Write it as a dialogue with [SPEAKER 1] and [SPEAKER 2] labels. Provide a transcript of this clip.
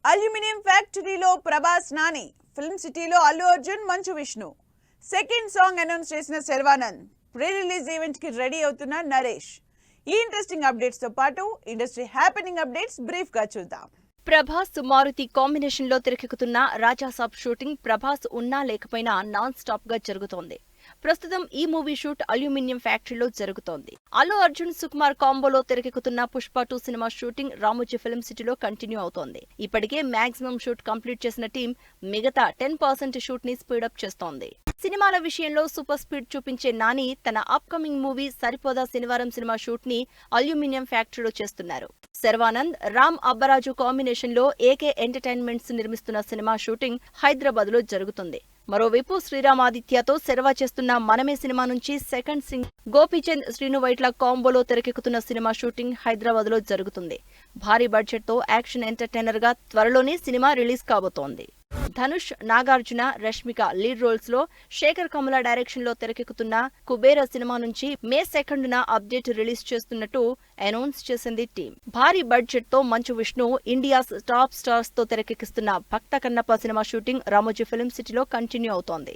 [SPEAKER 1] Aluminium ఫ్యాక్టరీలో Prabhas Nani, film సిటీలో Allu Arjun Manchu Vishnu. Second song announce చేసిన శర్వానంద్, ప్రీ రిలీజ్ ఈవెంట్ కి రెడీ అవుతున్న నరేష్. ఈ ఇంట్రెస్టింగ్ అప్డేట్స్ తో పాటు ఇండస్ట్రీ హ్యాపెనింగ్ అప్డేట్స్ బ్రీఫ్ గా చూద్దాం.
[SPEAKER 2] ప్రభాస్ మారుతి కాంబినేషన్ లో తెరకెక్కుతున్న రాజాసాబ్ షూటింగ్ ప్రభాస్ ఉన్నా లేకపోయినా నాన్ స్టాప్ గా జరుగుతోంది. ప్రస్తుతం ఈ మూవీ షూట్ అల్యూమినియం ఫ్యాక్టరీలో జరుగుతోంది. అల్లు అర్జున్ సుకుమార్ కాంబోలో తెరకెక్కుతున్న Pushpa 2 cinema shooting Ramoji film సిటీలో కంటిన్యూ అవుతోంది. ఇప్పటికే మాక్సిమం షూట్ కంప్లీట్ చేసిన టీం మిగతా 10% షూట్ ని స్పీడప్ చేస్తోంది. సినిమాల విషయంలో సూపర్ స్పీడ్ చూపించే నాని తన అప్కమింగ్ మూవీ సరిపోదా శనివారం సినిమా షూట్ ని అల్యూమినియం ఫ్యాక్టరీలో చేస్తున్నారు. శర్వానంద్, రామ్ అబ్బరాజు కాంబినేషన్ లో ఏకే ఎంటర్టైన్మెంట్స్ నిర్మిస్తున్న సినిమా షూటింగ్ హైదరాబాద్ లో జరుగుతుంది. మరోవైపు శ్రీరామ్ ఆదిత్యతో శర్వా చేస్తున్న మనమే సినిమా నుంచి సెకండ్ సింగ్ గోపీచంద్, శ్రీను వైట్ల కాంబోలో తెరకెక్కుతున్న సినిమా షూటింగ్ హైదరాబాద్ లో జరుగుతుంది. భారీ బడ్జెట్ తో యాక్షన్ ఎంటర్టైనర్ గా త్వరలోనే సినిమా రిలీజ్ కాబోతోంది. ధనుష్, నాగార్జున, రష్మిక లీడ్ రోల్స్ లో శేఖర్ కమల డైరెక్షన్ లో తెరకెక్కుతున్న కుబేర సినిమా నుంచి మే 2న అప్డేట్ రిలీజ్ చేస్తున్నట్టు అనౌన్స్ చేసింది టీం. భారీ బడ్జెట్ తో Manchu Vishnu India's top stars తో తెరకెక్కిస్తున్న Bhakta Kannappa cinema shooting Ramoji film సిటీలో కంటిన్యూ అవుతోంది.